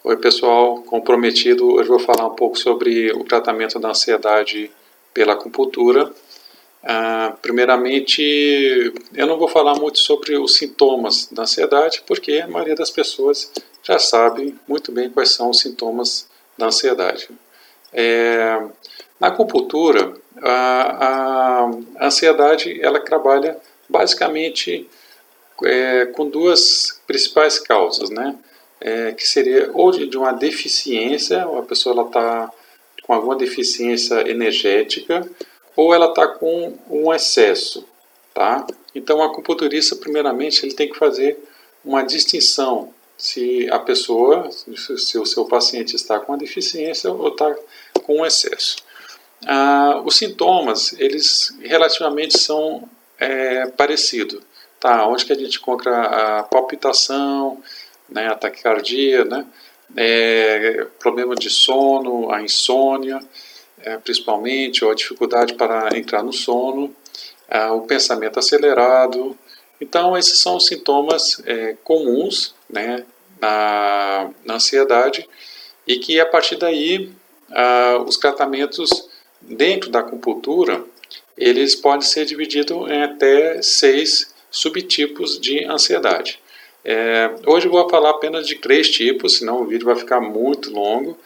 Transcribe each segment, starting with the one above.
Oi pessoal, comprometido, hoje vou falar um pouco sobre o tratamento da ansiedade pela acupuntura. Primeiramente, eu não vou falar muito sobre os sintomas da ansiedade, porque a maioria das pessoas já sabe muito bem quais são os sintomas da ansiedade. Na acupuntura, a ansiedade ela trabalha basicamente com duas principais causas, né? Que seria ou de uma deficiência, a pessoa está com alguma deficiência energética, ou ela está com um excesso, tá? Então, o acupunturista, primeiramente, ele tem que fazer uma distinção se a pessoa, se o seu paciente está com uma deficiência ou está com um excesso. Os sintomas, eles relativamente são parecidos, tá? Onde que a gente encontra a palpitação, né, a taquicardia, né, problema de sono, a insônia, principalmente, ou a dificuldade para entrar no sono, o pensamento acelerado. Então, esses são os sintomas comuns, né, na ansiedade, e que a partir daí os tratamentos dentro da acupuntura eles podem ser divididos em até 6 subtipos de ansiedade. Hoje eu vou falar apenas de 3 tipos, senão o vídeo vai ficar muito longo.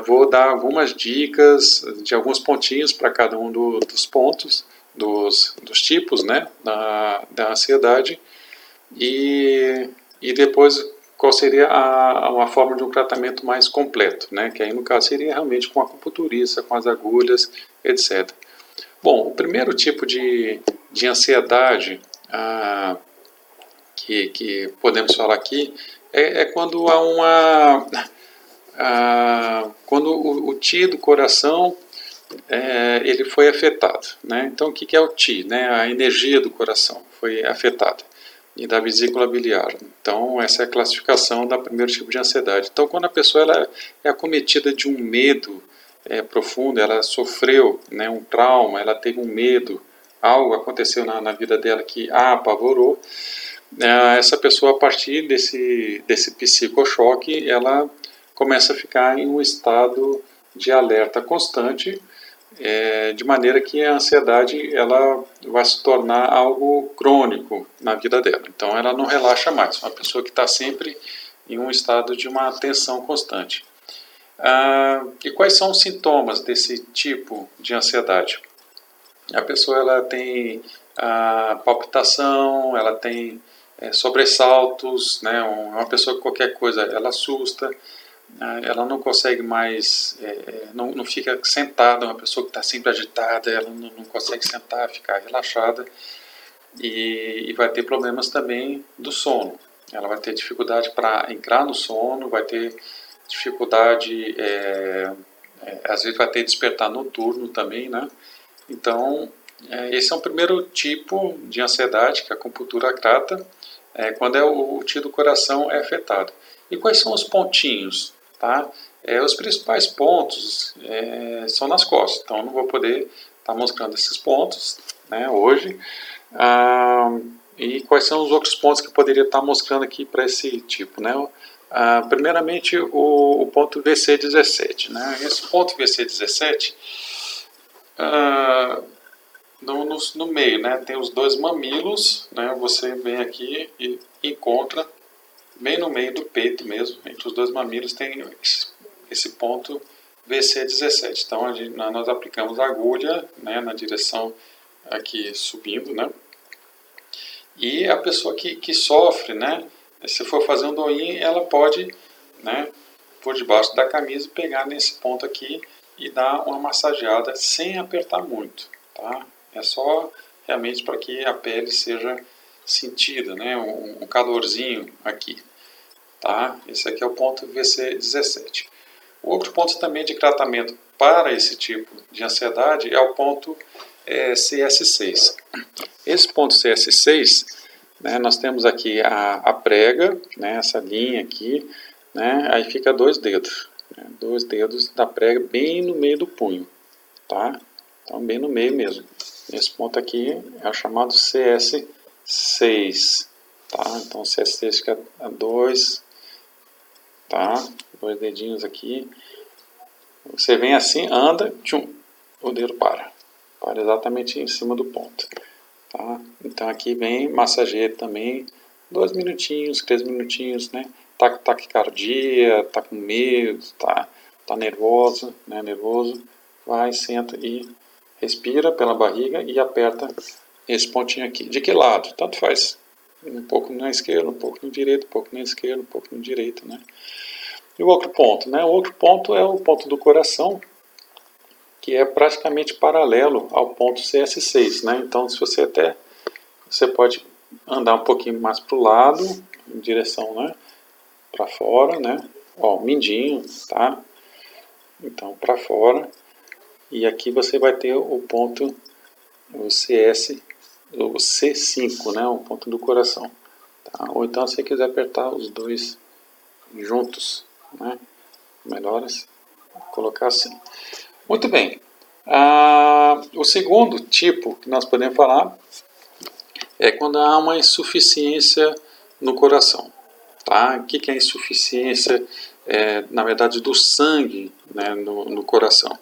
Vou dar algumas dicas de alguns pontinhos para cada um dos pontos, dos tipos, né, da ansiedade, e depois qual seria uma forma de um tratamento mais completo, né, que aí no caso seria realmente com a acupunturista, com as agulhas, etc. Bom, o primeiro tipo de ansiedade que podemos falar aqui é quando há quando o Qi do coração ele foi afetado, né? Então o que é o Qi, né? A energia do coração foi afetada e da vesícula biliar. Então essa é a classificação da primeiro tipo de ansiedade. Então quando a pessoa ela é acometida de um medo profundo, ela sofreu, né, um trauma, ela teve um medo, algo aconteceu na vida dela que a apavorou, essa pessoa, a partir desse psicochoque, ela começa a ficar em um estado de alerta constante, de maneira que a ansiedade ela vai se tornar algo crônico na vida dela. Então ela não relaxa mais, é uma pessoa que está sempre em um estado de uma tensão constante. E quais são os sintomas desse tipo de ansiedade? A pessoa ela tem palpitação, ela tem sobressaltos, né? Uma pessoa que qualquer coisa ela assusta, ela não consegue mais, não fica sentada, uma pessoa que está sempre agitada, ela não consegue sentar, ficar relaxada, e vai ter problemas também do sono. Ela vai ter dificuldade para entrar no sono, vai ter dificuldade, às vezes vai ter despertar noturno também, né? Então, esse é um primeiro tipo de ansiedade que a acupuntura trata, quando o Qi do coração é afetado. E quais são os pontinhos? Tá? Os principais pontos são nas costas, então eu não vou poder estar mostrando esses pontos, né, hoje. E quais são os outros pontos que eu poderia estar mostrando aqui para esse tipo, né? Primeiramente o ponto VC17, né? Esse ponto VC17 no meio, né, tem os dois mamilos, né, você vem aqui e encontra bem no meio do peito mesmo, entre os dois mamilos tem esse ponto VC17. Então nós aplicamos a agulha, né, na direção aqui subindo, né, e a pessoa que sofre, né, se for fazer um doinho, ela pode, né, por debaixo da camisa pegar nesse ponto aqui e dar uma massageada sem apertar muito, tá? É só realmente para que a pele seja sentida, né? Um calorzinho aqui, tá? Esse aqui é o ponto VC17. O outro ponto também de tratamento para esse tipo de ansiedade é o ponto CS6. Esse ponto CS6, né, nós temos aqui a prega, né, essa linha aqui, né, aí fica dois dedos da prega bem no meio do punho, tá? Então bem no meio mesmo. Esse ponto aqui é o chamado CS6, tá? Então CS6 fica a 2, tá? 2 dedinhos aqui. Você vem assim, anda, tchum, o dedo para exatamente em cima do ponto, tá? Então aqui vem massageia também, 2 minutinhos, 3 minutinhos, né? Tá com taquicardia, tá com medo, tá nervoso, né? Nervoso, vai, senta e respira pela barriga e aperta esse pontinho aqui. De que lado? Tanto faz. Um pouco na esquerda, um pouco no direito, um pouco na esquerda, um pouco no direito, né? E o outro ponto, né? O outro ponto é o ponto do coração, que é praticamente paralelo ao ponto CS6, né? Então, se você pode andar um pouquinho mais para o lado, em direção, né, para fora, né? Ó, o mindinho, tá? Então, para fora. E aqui você vai ter o ponto, o C5, né? O ponto do coração. Tá? Ou então, se você quiser apertar os dois juntos, né? Melhor colocar assim. Muito bem. O segundo tipo que nós podemos falar é quando há uma insuficiência no coração. Tá? O que é insuficiência, na verdade, do sangue, né, no coração?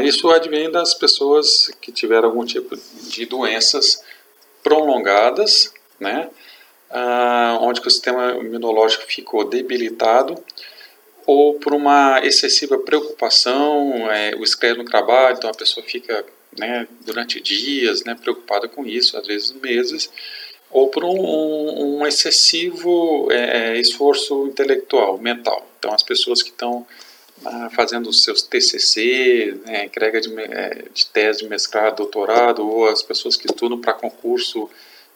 Isso advém das pessoas que tiveram algum tipo de doenças prolongadas, né, onde o sistema imunológico ficou debilitado, ou por uma excessiva preocupação, o estresse no trabalho, então a pessoa fica, né, durante dias, né, preocupada com isso, às vezes meses, ou por um excessivo esforço intelectual, mental. Então as pessoas que estão fazendo os seus TCC, né, entrega de tese de mestrado, doutorado, ou as pessoas que estudam para concurso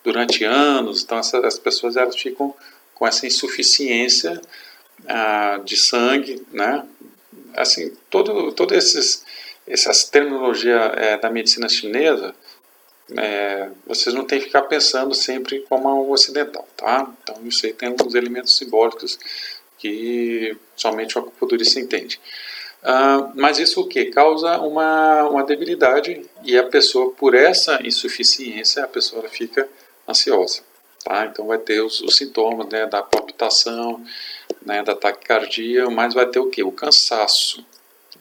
durante anos, então as pessoas elas ficam com essa insuficiência de sangue, né? Assim, todo essas terminologia da medicina chinesa, vocês não têm que ficar pensando sempre como um ocidental, tá? Então isso aí tem alguns elementos simbólicos que somente o acupunturista entende. Mas isso o que? Causa uma debilidade e a pessoa, por essa insuficiência, a pessoa fica ansiosa. Tá? Então vai ter os sintomas, né, da palpitação, né, da taquicardia, mas vai ter o que? O cansaço.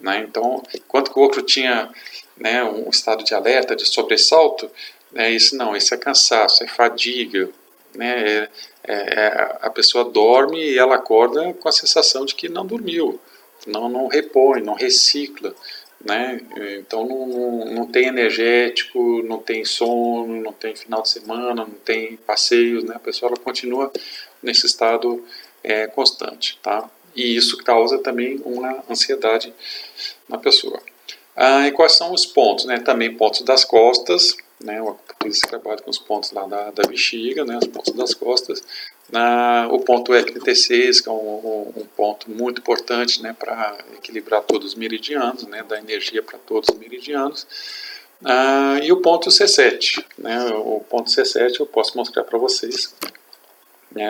Né? Então, enquanto que o outro tinha, né, um estado de alerta, de sobressalto, esse não, esse é cansaço, é fadiga. Né? A pessoa dorme e ela acorda com a sensação de que não dormiu, não repõe, não recicla. Né? Então não tem energético, não tem sono, não tem final de semana, não tem passeios, né? A pessoa ela continua nesse estado constante, tá? E isso causa também uma ansiedade na pessoa. E quais são os pontos? Né? Também pontos das costas, né? O acupunturista trabalha com os pontos lá da bexiga, né? Os pontos das costas. O ponto FT6, que é um ponto muito importante, né? Para equilibrar todos os meridianos, né? Dar energia para todos os meridianos. E o ponto C7, né? O ponto C7 eu posso mostrar para vocês.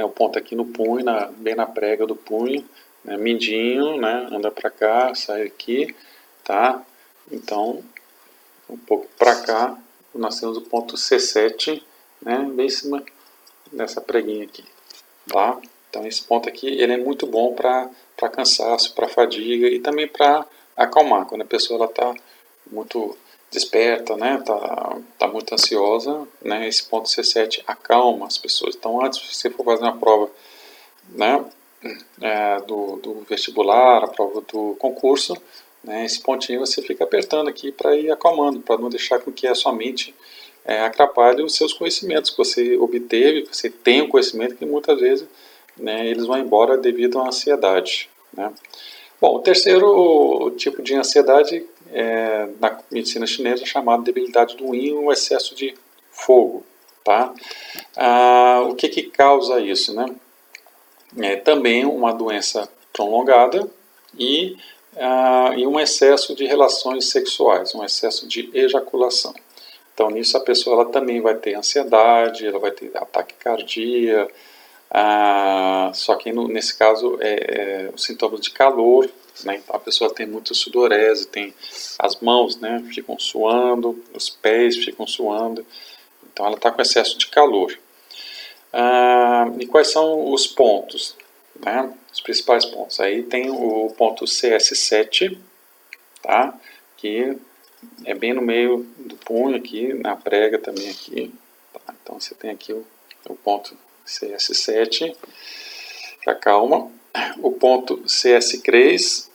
O ponto aqui no punho, bem na prega do punho, né? Mindinho, né? Anda para cá, sai aqui, tá? Então, um pouco para cá, nós temos o ponto C7, né, bem em cima dessa preguinha aqui, tá? Então esse ponto aqui, ele é muito bom para cansaço, para fadiga e também para acalmar, quando a pessoa está muito desperta, né, tá muito ansiosa, né, esse ponto C7 acalma as pessoas. Então antes, se você for fazer uma prova, né, do vestibular, a prova do concurso, né, esse pontinho você fica apertando aqui para ir acalmando, para não deixar com que a sua mente atrapalhe os seus conhecimentos que você obteve, que você tem o conhecimento que muitas vezes, né, eles vão embora devido à ansiedade. Né? Bom, o terceiro tipo de ansiedade na medicina chinesa é chamado debilidade do yin ou excesso de fogo. Tá? O que causa isso? Né? Também uma doença prolongada e um excesso de relações sexuais, um excesso de ejaculação. Então, nisso a pessoa ela também vai ter ansiedade, ela vai ter ataque cardíaco, só que nesse caso os sintomas de calor, né? Então a pessoa tem muita sudorese, tem as mãos, né, ficam suando, os pés ficam suando, então ela está com excesso de calor. E quais são os pontos? né? Os principais pontos. Aí tem o ponto CS7, tá? Que é bem no meio do punho aqui, na prega também aqui. Tá? Então você tem aqui o ponto CS7, que acalma. O ponto CS3,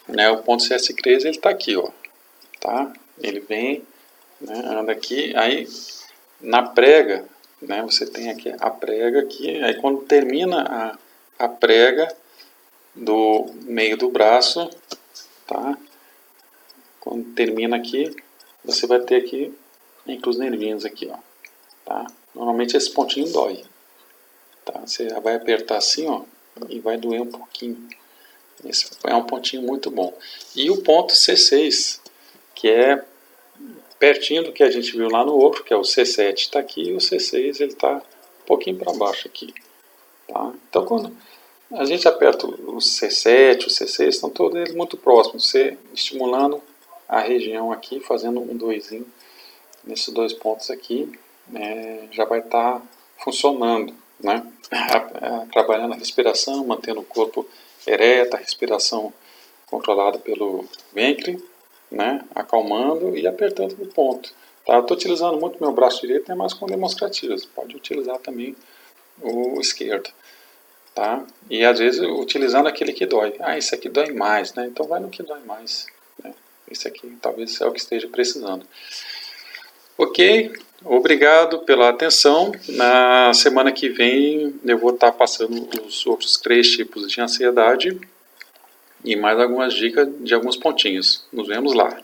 né? O ponto CS3 ele está aqui, ó, tá? Ele vem, né, anda aqui, aí na prega, né? Você tem aqui a prega aqui, aí quando termina a prega do meio do braço, tá? Quando termina aqui, você vai ter aqui entre os nervinhos aqui, ó, tá? Normalmente esse pontinho dói, tá? Você vai apertar assim, ó, e vai doer um pouquinho. Esse é um pontinho muito bom. E o ponto C6, que é pertinho do que a gente viu lá no outro, que é o C7 está aqui, e o C6 ele está um pouquinho para baixo aqui, tá? Então quando a gente aperta o C7, o C6, estão todos eles muito próximos, você estimulando a região aqui, fazendo um doisinho nesses dois pontos aqui, já vai estar funcionando, né? Trabalhando a respiração, mantendo o corpo ereto, a respiração controlada pelo ventre, né? Acalmando e apertando no ponto. Tá? Estou utilizando muito meu braço direito, é mais com demonstrativos, pode utilizar também o esquerdo. Tá? E às vezes utilizando aquele que dói. Ah, esse aqui dói mais, né? Então vai no que dói mais, né? Esse aqui talvez é o que esteja precisando. Ok, obrigado pela atenção. Na semana que vem eu vou estar passando os outros 3 tipos de ansiedade e mais algumas dicas de alguns pontinhos. Nos vemos lá.